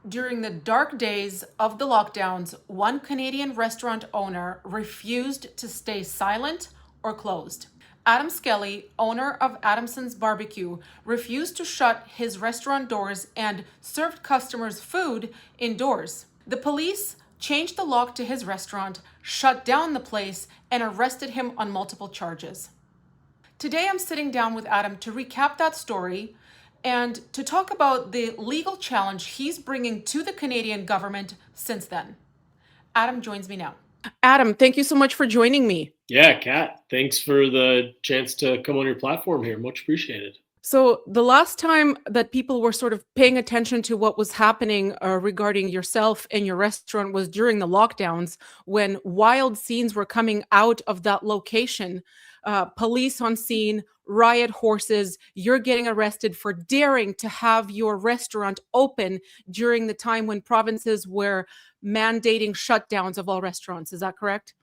During the dark days of the lockdowns, one Canadian restaurant owner refused to stay silent or closed. Adam Skelly, owner of Adamsons Barbecue, refused to shut his restaurant doors and served customers food indoors. The police changed the lock to his restaurant, shut down the place, and arrested him on multiple charges. Today, I'm sitting down with Adam to recap that story and to talk about the legal challenge he's bringing to the Canadian government since then. Adam joins me now. Adam, thank you so much for joining me. Yeah, Kat, thanks for the chance to come on your platform here. Much appreciated. So the last time that people were sort of paying attention to what was happening regarding yourself and your restaurant was during the lockdowns, when wild scenes were coming out of that location. Police on scene, riot horses, you're getting arrested for daring to have your restaurant open during the time when provinces were mandating shutdowns of all restaurants. Is that correct?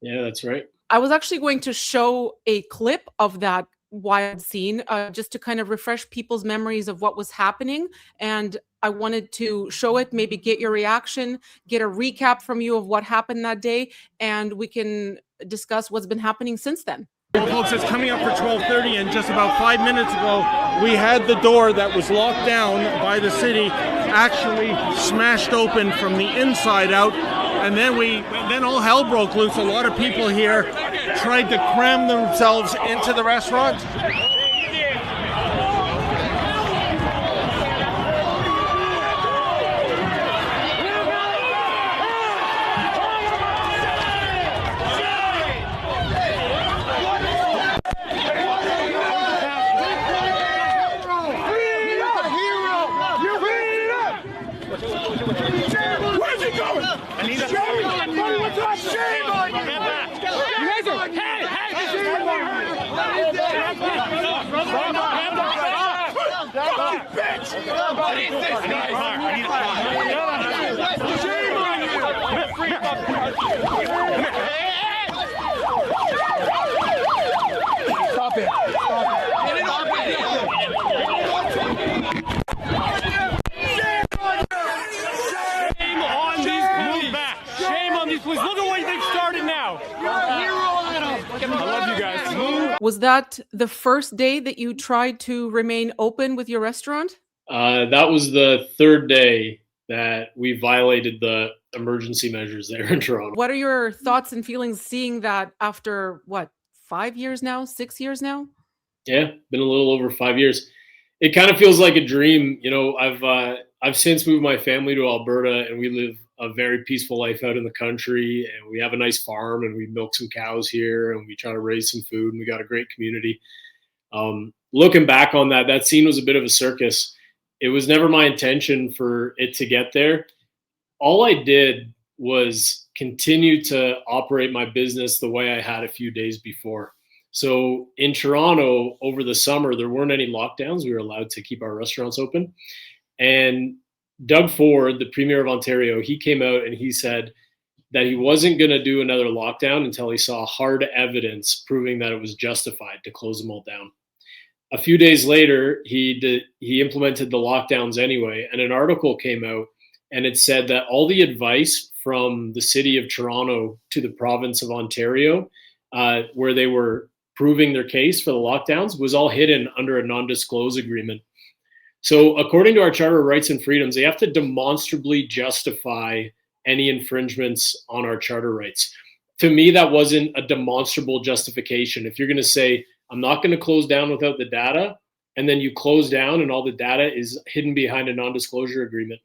Yeah, that's right. I was actually going to show a clip of that wild scene just to kind of refresh people's memories of what was happening. And I wanted to show it, maybe get your reaction, get a recap from you of what happened that day, and we can discuss what's been happening since then. Well, folks, it's coming up for 12:30, and just about 5 minutes ago, we had the door that was locked down by the city actually smashed open from the inside out, and then all hell broke loose. A lot of people here tried to cram themselves into the restaurant. Stop it. Shame on these police. Shame on these police. Look at what they've started now. You're a hero, Adam. I love you guys. Was that the first day that you tried to remain open with your restaurant? That was the third day that we violated the emergency measures there in Toronto. What are your thoughts and feelings seeing that after, 5 years now, 6 years now? Yeah, been a little over 5 years. It kind of feels like a dream. You know, I've since moved my family to Alberta, and we live a very peaceful life out in the country, and we have a nice farm, and we milk some cows here, and we try to raise some food, and we got a great community. Looking back on that scene was a bit of a circus. It was never my intention for it to get there. All I did was continue to operate my business the way I had a few days before. So in Toronto over the summer, there weren't any lockdowns. We were allowed to keep our restaurants open. And Doug Ford, the Premier of Ontario, he came out and he said that he wasn't going to do another lockdown until he saw hard evidence proving that it was justified to close them all down. A few days later, he implemented the lockdowns anyway, and an article came out and it said that all the advice from the city of Toronto to the province of Ontario, where they were proving their case for the lockdowns, was all hidden under a non-disclose agreement. So according to our Charter of Rights and Freedoms, they have to demonstrably justify any infringements on our charter rights. To me, that wasn't a demonstrable justification. If you're going to say, I'm not going to close down without the data, and then you close down and all the data is hidden behind a non-disclosure agreement.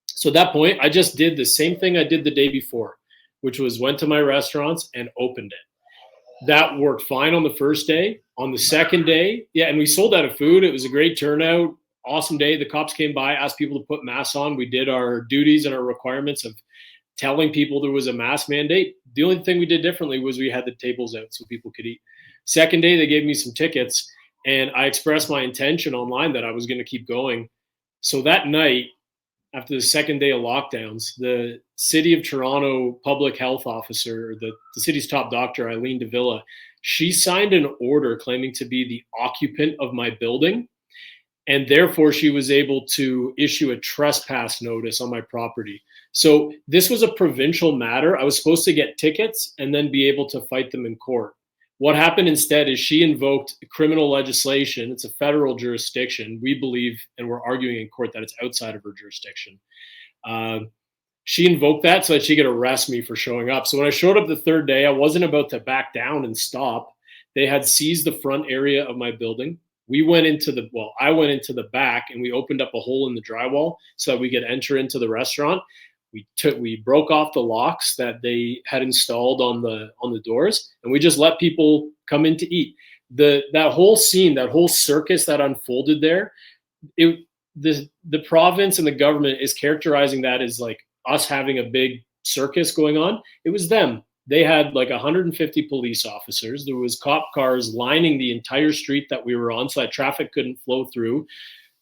So at that point, I just did the same thing I did the day before, which was went to my restaurants and opened it. That worked fine on the first day. On the second day, and we sold out of food. It was a great turnout, awesome day. The cops came by, asked people to put masks on. We did our duties and our requirements of telling people there was a mask mandate. The only thing we did differently was we had the tables out so people could eat. Second day, they gave me some tickets, and I expressed my intention online that I was going to keep going. So that night, after the second day of lockdowns, the City of Toronto public health officer, the city's top doctor, Eileen Davila, she signed an order claiming to be the occupant of my building. and therefore she was able to issue a trespass notice on my property. So this was a provincial matter. I was supposed to get tickets and then be able to fight them in court. What happened instead is she invoked criminal legislation. It's a federal jurisdiction. We believe, and we're arguing in court, that it's outside of her jurisdiction. She invoked that so that she could arrest me for showing up. So when I showed up the third day, I wasn't about to back down and stop. They had seized the front area of my building. I went into the back, and we opened up a hole in the drywall so that we could enter into the restaurant. We broke off the locks that they had installed on the doors, and we just let people come in to eat. That whole scene, that whole circus that unfolded there, the province and the government is characterizing that as like us having a big circus going on. It was them. They had like 150 police officers. There was cop cars lining the entire street that we were on so that traffic couldn't flow through.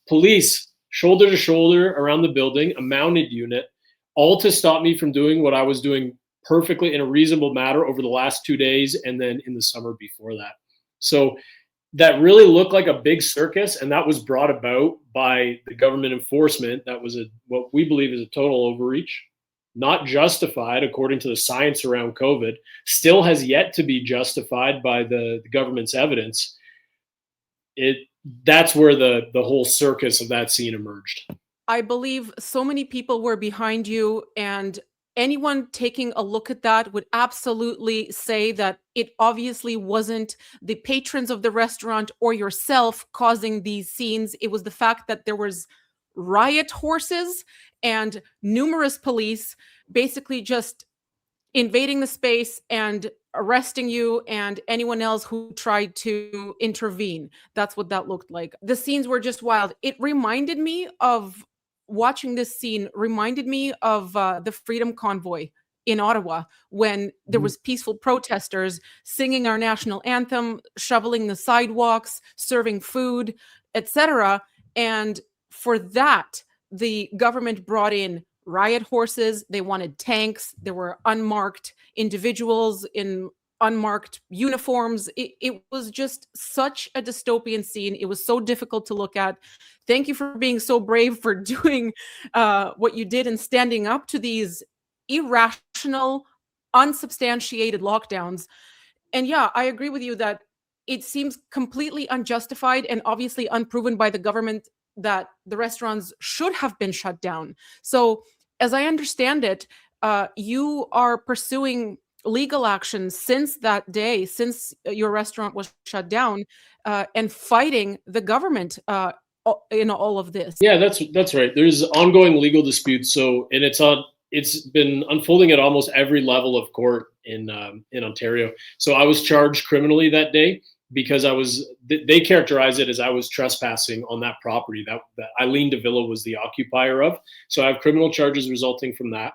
Police shoulder to shoulder around the building, a mounted unit, all to stop me from doing what I was doing perfectly in a reasonable manner over the last 2 days and then in the summer before that. So that really looked like a big circus, and that was brought about by the government enforcement. That was what we believe is a total overreach, not justified according to the science around COVID, still has yet to be justified by the government's evidence. That's where the whole circus of that scene emerged. I believe so many people were behind you, and anyone taking a look at that would absolutely say that it obviously wasn't the patrons of the restaurant or yourself causing these scenes. It was the fact that there was riot horses and numerous police basically just invading the space and arresting you and anyone else who tried to intervene. That's what that looked like. The scenes were just wild. It reminded me of watching this scene reminded me of the Freedom Convoy in Ottawa, when there was peaceful protesters singing our national anthem, shoveling the sidewalks, serving food, etc. And for that, the government brought in riot horses. They wanted tanks. There were unmarked individuals in unmarked uniforms. It was just such a dystopian scene. It was so difficult to look at. Thank you for being so brave, for doing what you did and standing up to these irrational, unsubstantiated lockdowns. And yeah, I agree with you that it seems completely unjustified and obviously unproven by the government that the restaurants should have been shut down. So as I understand it, you are pursuing legal action since that day, since your restaurant was shut down, and fighting the government in all of this. Yeah, that's right. There's ongoing legal disputes. So, and it's been unfolding at almost every level of court in Ontario. So I was charged criminally that day because they characterize it as I was trespassing on that property that Eileen de Villa was the occupier of. So I have criminal charges resulting from that.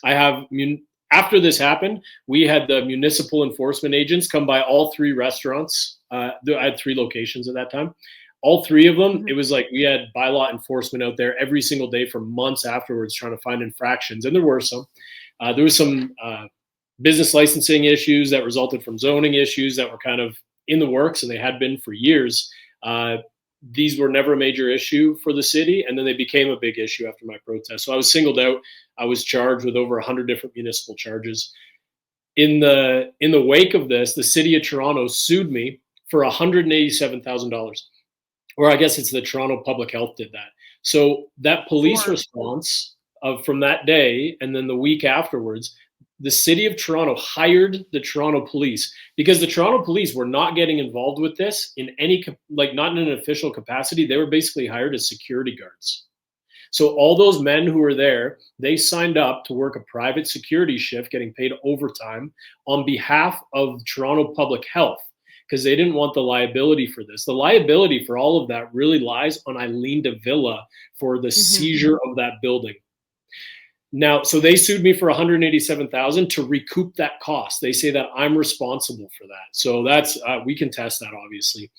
I have, after this happened, we had the municipal enforcement agents come by all three restaurants. I had 3 locations at that time. All 3 of them, it was like we had bylaw enforcement out there every single day for months afterwards trying to find infractions. And there were some. There was some business licensing issues that resulted from zoning issues that were kind of in the works, and they had been for years. These were never a major issue for the city, and then they became a big issue after my protest. So I was singled out. I was charged with over 100 different municipal charges. In the wake of this, the city of Toronto sued me for $187,000. Or I guess it's the Toronto Public Health did that. So that police response from that day, and then the week afterwards, the city of Toronto hired the Toronto police, because the Toronto police were not getting involved with this in any, not in an official capacity. They were basically hired as security guards. So all those men who were there, they signed up to work a private security shift, getting paid overtime on behalf of Toronto Public Health, because they didn't want the liability for this. The liability for all of that really lies on Eileen de Villa for the seizure of that building. Now, so they sued me for $187,000 to recoup that cost. They say that I'm responsible for that. So that's we can test that, obviously.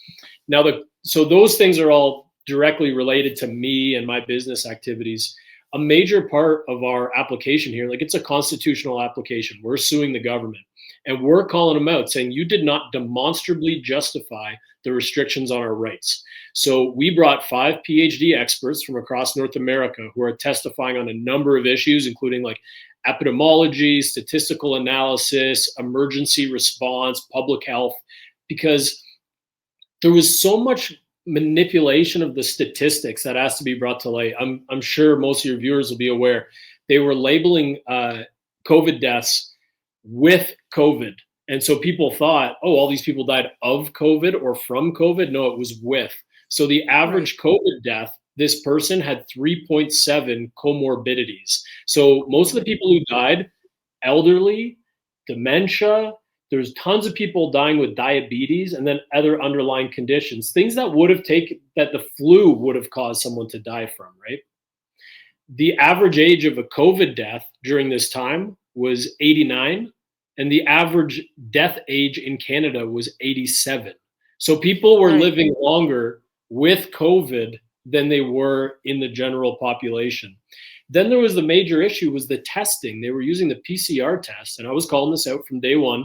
Now, so those things are all directly related to me and my business activities. A major part of our application here, it's a constitutional application. We're suing the government. And we're calling them out saying you did not demonstrably justify the restrictions on our rights. So we brought 5 PhD experts from across North America who are testifying on a number of issues, including like epidemiology, statistical analysis, emergency response, public health, because there was so much manipulation of the statistics that has to be brought to light. I'm sure most of your viewers will be aware. They were labeling COVID deaths with COVID. And so people thought, oh, all these people died of COVID or from COVID. No, it was with. So the average COVID death, this person had 3.7 comorbidities. So most of the people who died, elderly, dementia, there's tons of people dying with diabetes and then other underlying conditions, things that would have taken, that the flu would have caused someone to die from, right? The average age of a COVID death during this time was 89, and the average death age in Canada was 87. So people were living longer with COVID than they were in the general population. Then there was the major issue was the testing. They were using the PCR test, and I was calling this out from day one.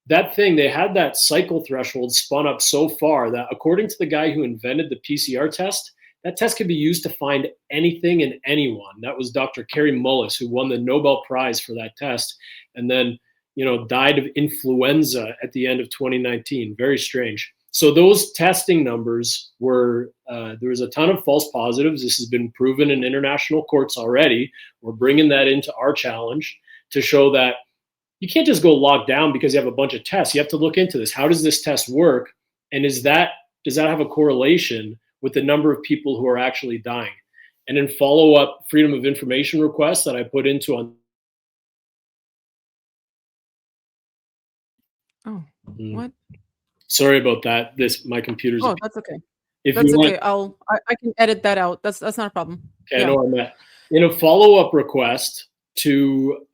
That thing, they had that cycle threshold spun up so far that according to the guy who invented the PCR test, that test could be used to find anything and anyone. That was Dr. Kerry Mullis, who won the Nobel Prize for that test, and then, died of influenza at the end of 2019. Very strange. So those testing numbers were, there was a ton of false positives. This has been proven in international courts already. We're bringing that into our challenge to show that you can't just go lock down because you have a bunch of tests. You have to look into this. How does this test work? And does that have a correlation with the number of people who are actually dying? And then follow up freedom of information requests that I put into on. Oh, what? Sorry about that. My computer's. Oh, that's okay. If that's you okay. want, I can edit that out. That's not a problem. Okay, I know where I'm at. In a follow-up request to,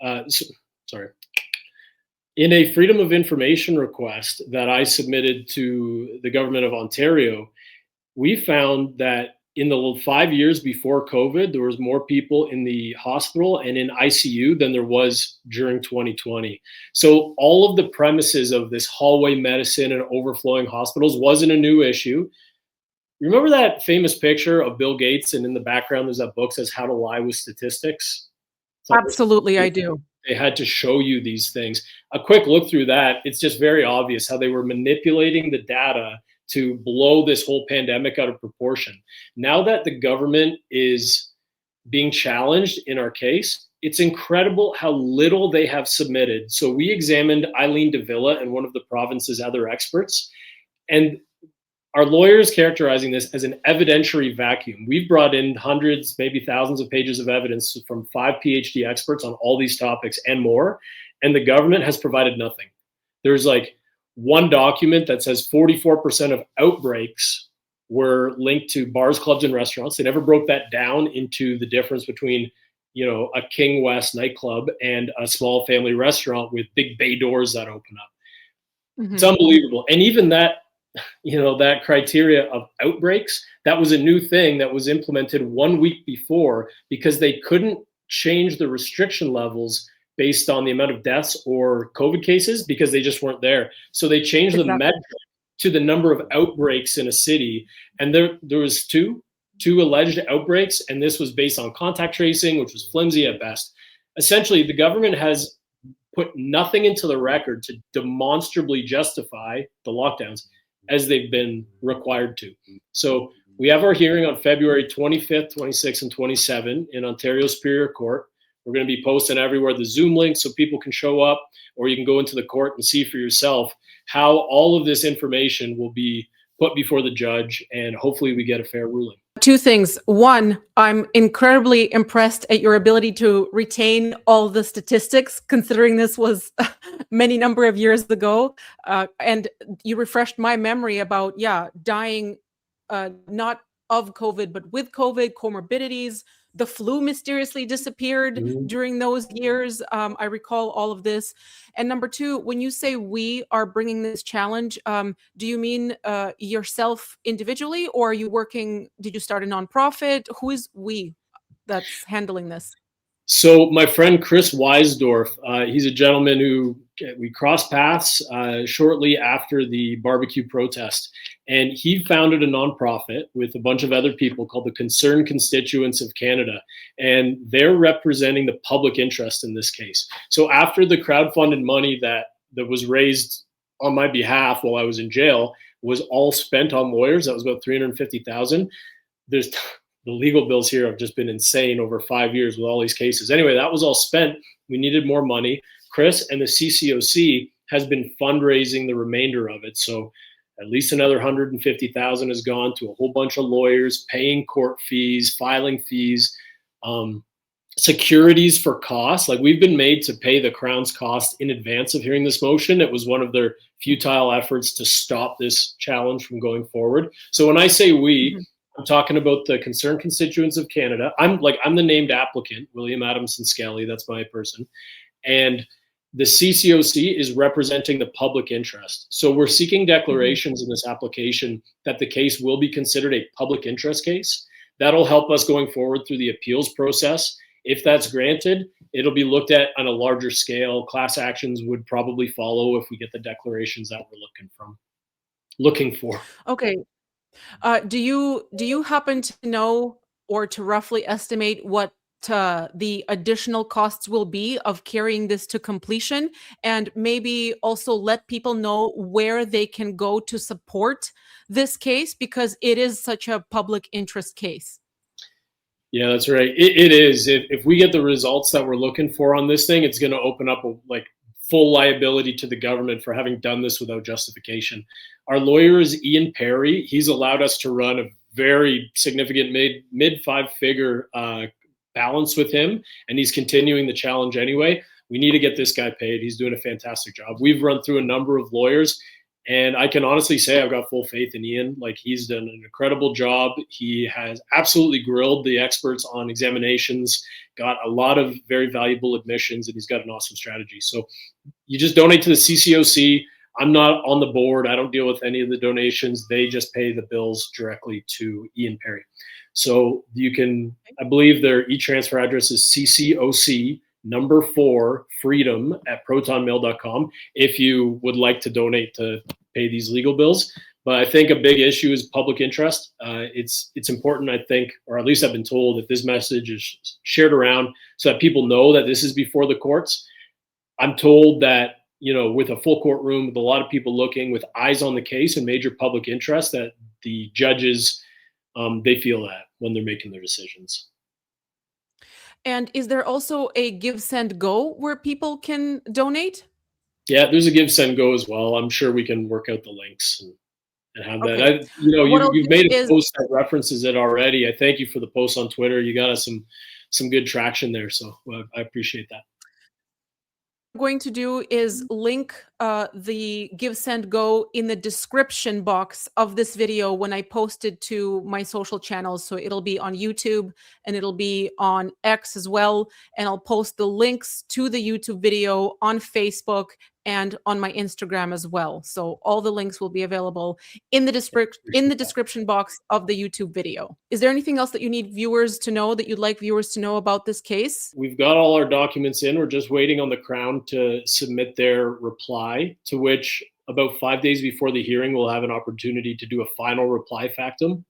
in a freedom of information request that I submitted to the government of Ontario, we found that in the 5 years before COVID, there was more people in the hospital and in ICU than there was during 2020. So all of the premises of this hallway medicine and overflowing hospitals wasn't a new issue. Remember that famous picture of Bill Gates, and in the background there's that book that says How to Lie with Statistics? Absolutely, I do. They had to show you these things. A quick look through that, it's just very obvious how they were manipulating the data to blow this whole pandemic out of proportion. Now that the government is being challenged in our case, it's incredible how little they have submitted. So we examined Eileen Davila and one of the province's other experts, and our lawyers characterizing this as an evidentiary vacuum. We've brought in hundreds, maybe thousands of pages of evidence from 5 PhD experts on all these topics and more, and the government has provided nothing. There's like one document that says 44% of outbreaks were linked to bars, clubs, and restaurants. They never broke that down into the difference between, a King West nightclub and a small family restaurant with big bay doors that open up. Mm-hmm. It's unbelievable. And even that, that criteria of outbreaks, that was a new thing that was implemented 1 week before because they couldn't change the restriction levels based on the amount of deaths or COVID cases because they just weren't there. So they changed the metric to the number of outbreaks in a city. And there was two alleged outbreaks, and this was based on contact tracing, which was flimsy at best. Essentially, the government has put nothing into the record to demonstrably justify the lockdowns as they've been required to. So we have our hearing on February 25th, 26th, and 27th in Ontario Superior Court. We're going to be posting everywhere the Zoom link so people can show up, or you can go into the court and see for yourself how all of this information will be put before the judge, and hopefully we get a fair ruling. Two things. One, I'm incredibly impressed at your ability to retain all the statistics, considering this was many number of years ago. And you refreshed my memory about, dying not of COVID, but with COVID, comorbidities. The flu mysteriously disappeared during those years. I recall all of this. And number two, when you say we are bringing this challenge, do you mean yourself individually, or are you did you start a nonprofit? Who is we that's handling this? So my friend Chris Weisdorf, he's a gentleman who we crossed paths shortly after the barbecue protest, and he founded a nonprofit with a bunch of other people called the Concerned Constituents of Canada, and they're representing the public interest in this case. So after the crowdfunded money that was raised on my behalf while I was in jail was all spent on lawyers, that was about $350,000. There's the legal bills here have just been insane over 5 years with all these cases. Anyway, that was all spent. We needed more money. Chris and the CCOC has been fundraising the remainder of it. So at least another 150,000 has gone to a whole bunch of lawyers, paying court fees, filing fees, securities for costs. Like, we've been made to pay the Crown's cost in advance of hearing this motion. It was one of their futile efforts to stop this challenge from going forward. So when I say we, I'm talking about the Concerned Constituents of Canada. I'm the named applicant, William Adamson Skelly. That's my person. And the CCOC is representing the public interest. So we're seeking declarations in this application that the case will be considered a public interest case. That'll help us going forward through the appeals process. If that's granted, it'll be looked at on a larger scale. Class actions would probably follow if we get the declarations that we're looking for. Okay. Do you happen to know or to roughly estimate what the additional costs will be of carrying this to completion, and maybe also let people know where they can go to support this case, because it is such a public interest case? Yeah, that's right. It is. If we get the results that we're looking for on this thing, it's going to open up full liability to the government for having done this without justification. Our lawyer is Ian Perry. He's allowed us to run a very significant mid five-figure balance with him, and he's continuing the challenge anyway. We need to get this guy paid. He's doing a fantastic job. We've run through a number of lawyers, and I can honestly say I've got full faith in Ian. Like, he's done an incredible job. He has absolutely grilled the experts on examinations, got a lot of very valuable admissions, and he's got an awesome strategy. So you just donate to the CCOC. I'm not on the board. I don't deal with any of the donations. They just pay the bills directly to Ian Perry. So you can, I believe their e-transfer address is ccoc4freedom@protonmail.com if you would like to donate to pay these legal bills. But I think a big issue is public interest. It's important, I think, or at least I've been told, that this message is shared around so that people know that this is before the courts. I'm told that, with a full courtroom, with a lot of people looking, with eyes on the case and major public interest, that the judges, they feel that when they're making their decisions. And is there also a Give, Send, Go where people can donate? Yeah, there's a Give, Send, Go as well. I'm sure we can work out the links and have that. Okay. You've made a post that references it already. I thank you for the post on Twitter. You got us some good traction there, so I appreciate that. I'm going to do is link the Give, Send, Go in the description box of this video when I post it to my social channels. So it'll be on YouTube and it'll be on X as well. And I'll post the links to the YouTube video on Facebook and on my Instagram as well. So all the links will be available in the description box of the YouTube video. Is there anything else that you need viewers to know, that you'd like viewers to know about this case? We've got all our documents in. We're just waiting on the Crown to submit their reply, to which about 5 days before the hearing, we'll have an opportunity to do a final reply factum.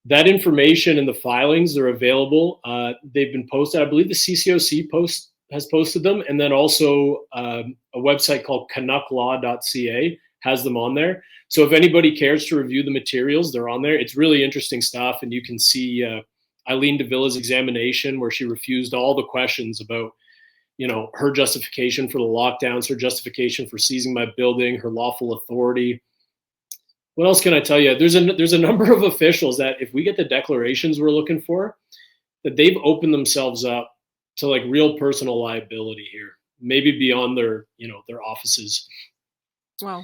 That information and the filings are available. They've been posted. I believe the CCOC has posted them, and then also a website called canucklaw.ca has them on there. So if anybody cares to review the materials, they're on there. It's really interesting stuff, and you can see Eileen Davila's examination where she refused all the questions about, her justification for the lockdowns, her justification for seizing my building, her lawful authority. What else can I tell you? There's a number of officials that, if we get the declarations we're looking for, that they've opened themselves up to real personal liability here, maybe beyond their offices. Wow.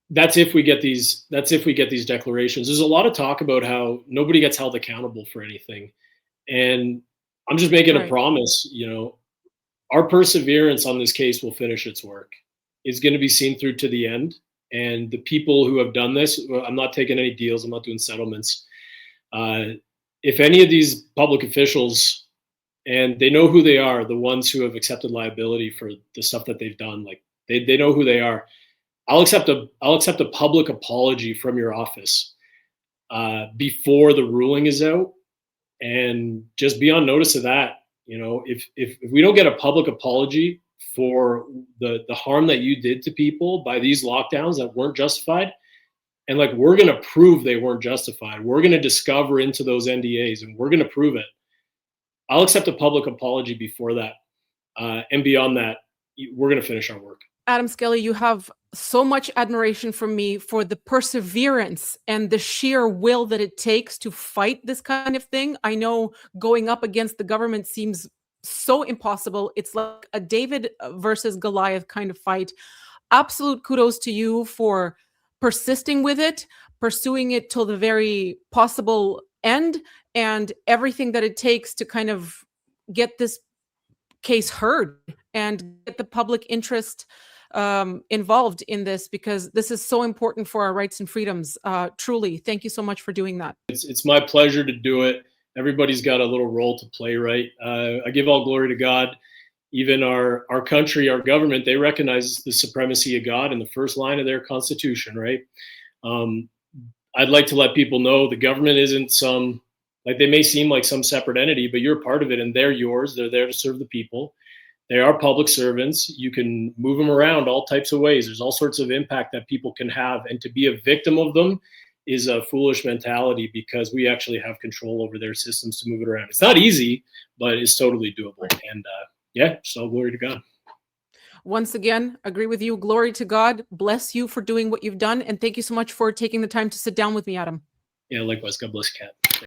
That's if we get these declarations. There's a lot of talk about how nobody gets held accountable for anything. And I'm just making a promise, our perseverance on this case will finish its work. It's going to be seen through to the end. And the people who have done this, I'm not taking any deals. I'm not doing settlements. If any of these public officials and they know who they are, the ones who have accepted liability for the stuff that they've done. Like they know who they are. I'll accept a public apology from your office before the ruling is out, and just be on notice of that. You know, if we don't get a public apology for the harm that you did to people by these lockdowns that weren't justified, and like we're going to prove they weren't justified, we're going to discover into those NDAs and we're going to prove it. I'll accept a public apology before that, and beyond that, we're going to finish our work. Adam Skelly, you have so much admiration from me for the perseverance and the sheer will that it takes to fight this kind of thing. I know going up against the government seems so impossible. It's like a David versus Goliath kind of fight. Absolute kudos to you for persisting with it, pursuing it till the very possible end, and everything that it takes to kind of get this case heard and get the public interest involved in this, because this is so important for our rights and freedoms. Truly, thank you so much for doing that. It's my pleasure to do it. Everybody's got a little role to play, right? I give all glory to God. Even our country, our government, they recognize the supremacy of God in the first line of their Constitution, right? I'd like to let people know the government isn't some, like they may seem like some separate entity, but you're part of it and they're yours. They're there to serve the people. They are public servants. You can move them around all types of ways. There's all sorts of impact that people can have, and to be a victim of them is a foolish mentality, because we actually have control over their systems to move it around. It's not easy, but it's totally doable. And yeah, so glory to God. Once again, agree with you. Glory to God. Bless you for doing what you've done. And thank you so much for taking the time to sit down with me, Adam. Yeah, likewise. God bless you, Kat.